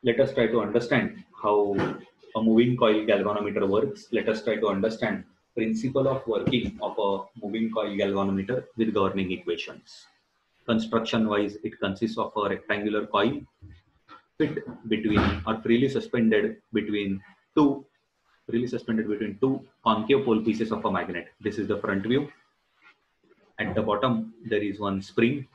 Let us try to understand how a moving coil galvanometer works. Let us try to understand principle of working of a moving coil galvanometer with governing equations. Construction wise, it consists of a rectangular coil fit between or freely suspended between two concave pole pieces of a magnet. This is the front view. At the bottom, there is one spring.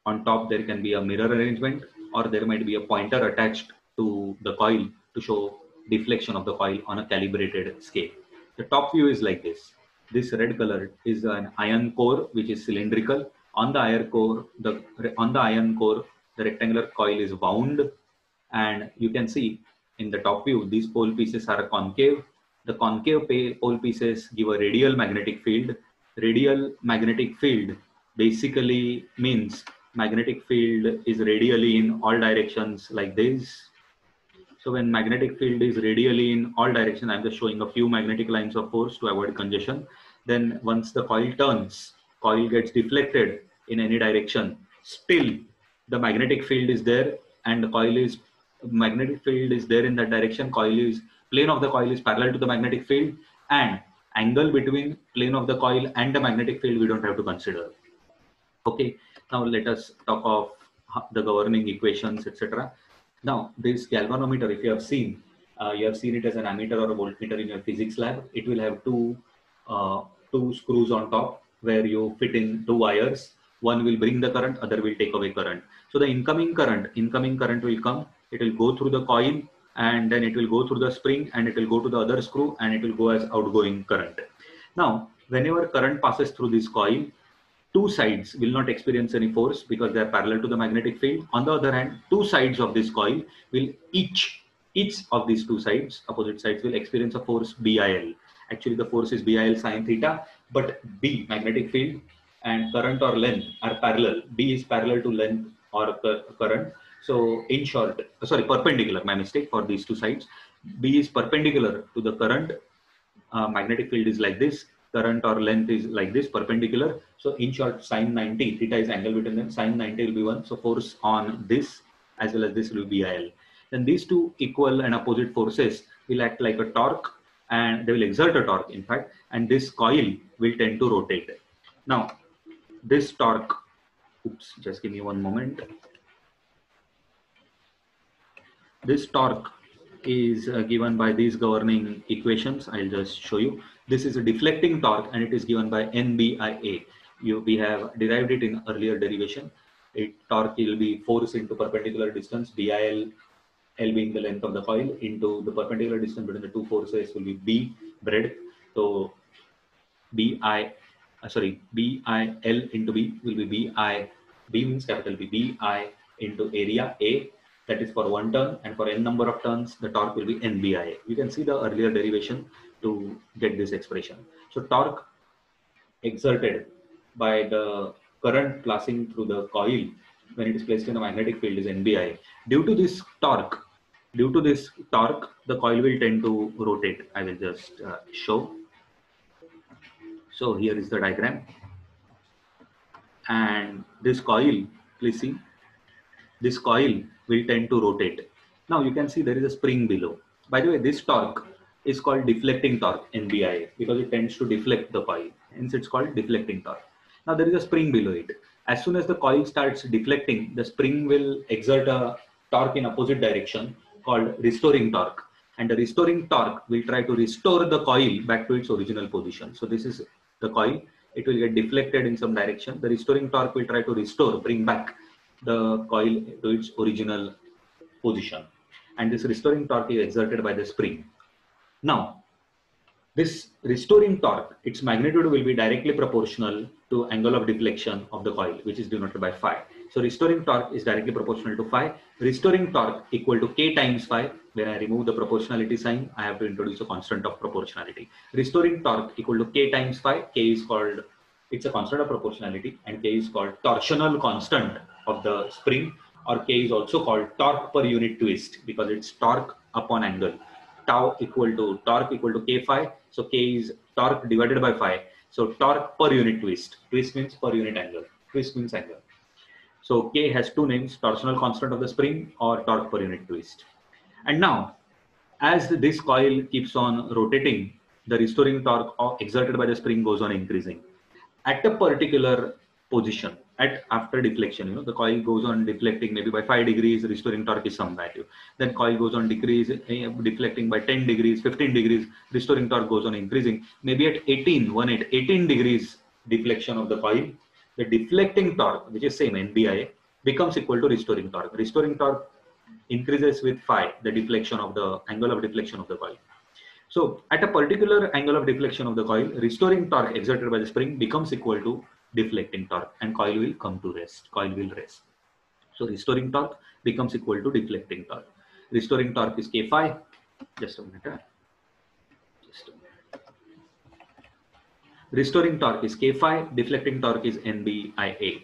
On top, there can be a mirror arrangement, or there might be a pointer attached to the coil to show deflection of the coil on a calibrated scale. The top view is like this. This red color is an iron core which is cylindrical. On the iron core, the rectangular coil is wound, and you can see in the top view these pole pieces are concave. The concave pole pieces give a radial magnetic field. Radial magnetic field basically means magnetic field is radially in all directions like this. So when magnetic field is radially in all directions, I'm just showing a few magnetic lines of force to avoid congestion. Then once the coil turns, coil gets deflected in any direction. Still, the magnetic field is there, and the magnetic field is there in that direction. Plane of the coil is parallel to the magnetic field, and angle between plane of the coil and the magnetic field we don't have to consider. Okay, now let us talk of the governing equations, etc. Now, this galvanometer, if you have seen it as an ammeter or a voltmeter in your physics lab. It will have two screws on top where you fit in two wires. One will bring the current, other will take away current. So the incoming current will come. It will go through the coil, and then it will go through the spring, and it will go to the other screw, and it will go as outgoing current. Now, whenever current passes through this coil, two sides will not experience any force because they are parallel to the magnetic field. On the other hand, two sides of this coil will each of these two sides, opposite sides, will experience a force BIL. Actually, the force is BIL sine theta, but B, magnetic field, and current or length are parallel. B is parallel to length or current. So in short, sorry, perpendicular, my mistake for these two sides. B is perpendicular to the current. Magnetic field is like this, current or length is like this, perpendicular. So in short, sine 90, theta is angle between them, sine 90 will be 1. So force on this as well as this will be BIL. Then these two equal and opposite forces will act like a torque, and they will exert a torque, in fact, and this coil will tend to rotate. Now, this torque, oops, just give me one moment. This torque is given by these governing equations. I'll just show you. This is a deflecting torque, and it is given by NBIA. We have derived it in earlier derivation. Torque will be force into perpendicular distance, BIL, L being the length of the coil, into the perpendicular distance between the two forces will be B, breadth. So BIL into B will be BI. B means capital B, BI into area A, that is for one turn, and for n number of turns, the torque will be NBI. You can see the earlier derivation to get this expression. So torque exerted by the current passing through the coil when it is placed in a magnetic field is NBI. Due to this torque, the coil will tend to rotate. I will just show. So here is the diagram, and this coil, please see, this coil will tend to rotate. Now you can see there is a spring below. By the way, this torque is called deflecting torque, NBI, because it tends to deflect the coil. Hence it's called deflecting torque. Now there is a spring below it. As soon as the coil starts deflecting, the spring will exert a torque in opposite direction called restoring torque. And the restoring torque will try to restore the coil back to its original position. So this is the coil. It will get deflected in some direction. The restoring torque will try to bring back the coil to its original position, and this restoring torque is exerted by the spring. Now, this restoring torque, its magnitude will be directly proportional to angle of deflection of the coil, which is denoted by phi. So restoring torque is directly proportional to phi. Restoring torque equal to K times phi. When I remove the proportionality sign, I have to introduce a constant of proportionality. Restoring torque equal to K times phi. K is called, it's a constant of proportionality, and K is called torsional constant of the spring, or K is also called torque per unit twist because it's torque upon angle. Tau equal to torque equal to K phi. So K is torque divided by phi. So torque per unit twist. Twist means per unit angle. Twist means angle. So K has two names, torsional constant of the spring or torque per unit twist. And now, as this coil keeps on rotating, the restoring torque exerted by the spring goes on increasing. At a particular position, after deflection, the coil goes on deflecting maybe by 5 degrees, restoring torque is some value. Then coil goes on deflecting by 10 degrees, 15 degrees, restoring torque goes on increasing. Maybe at 18 degrees deflection of the coil, the deflecting torque, which is same NBI, becomes equal to restoring torque. Restoring torque increases with phi, the deflection of the angle of deflection of the coil. So at a particular angle of deflection of the coil, restoring torque exerted by the spring becomes equal to deflecting torque, and coil will come to rest. Coil will rest. So restoring torque becomes equal to deflecting torque. Restoring torque is K phi. Just a minute. Restoring torque is K phi. Deflecting torque is NBIA.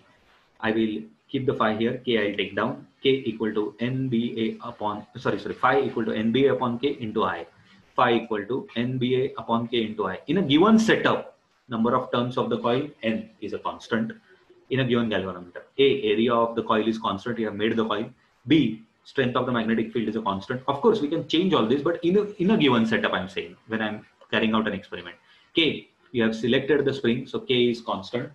I will keep the phi here. K I'll take down. K equal to NBA upon, phi equal to NBA upon K into I. Phi equal to NBA upon K into I. In a given setup, number of turns of the coil, N, is a constant in a given galvanometer. A, area of the coil is constant. You have made the coil. B, strength of the magnetic field is a constant. Of course, we can change all this, but in a given setup, I'm saying, when I'm carrying out an experiment. K, you have selected the spring, so K is constant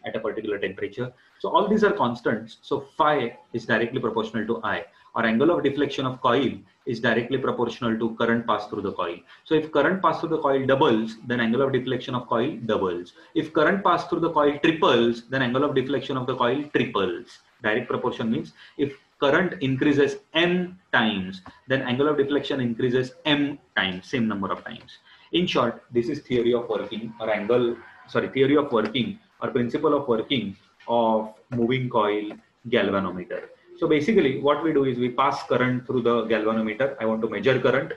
at a particular temperature. So all these are constants. So phi is directly proportional to I. Or angle of deflection of coil is directly proportional to current passed through the coil. So if current passed through the coil doubles, then angle of deflection of coil doubles. If current passed through the coil triples, then angle of deflection of the coil triples. Direct proportion means if current increases m times, then angle of deflection increases m times, same number of times. In short, this is theory of working theory of working or principle of working of moving coil galvanometer. So basically what we do is we pass current through the galvanometer. I want to measure current,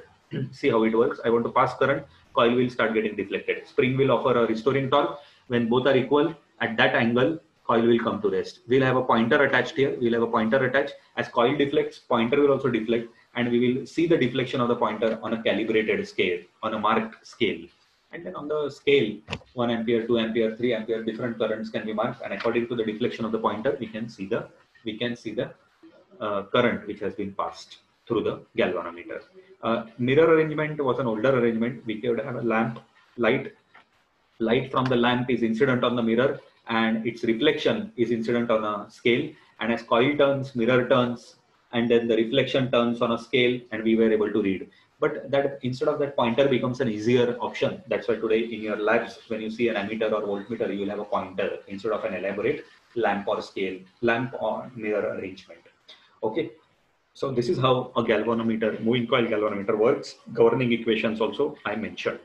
see how it works. I want to pass current, coil will start getting deflected. Spring will offer a restoring torque. When both are equal, at that angle, coil will come to rest. We'll have a pointer attached here. We'll have a pointer attached. As coil deflects, pointer will also deflect, and we will see the deflection of the pointer on a calibrated scale, on a marked scale. And then on the scale, 1 ampere, 2 ampere, 3 ampere, different currents can be marked. And according to the deflection of the pointer, we can see the current which has been passed through the galvanometer. Mirror arrangement was an older arrangement. We could have a lamp, light from the lamp is incident on the mirror, and its reflection is incident on a scale. And as coil turns, mirror turns, and then the reflection turns on a scale, and we were able to read. But that instead of that, pointer becomes an easier option. That's why today in your labs, when you see an ammeter or voltmeter, you will have a pointer instead of an elaborate lamp or scale, lamp or mirror arrangement. Okay. So this is how a galvanometer, moving coil galvanometer works. Governing equations also I mentioned.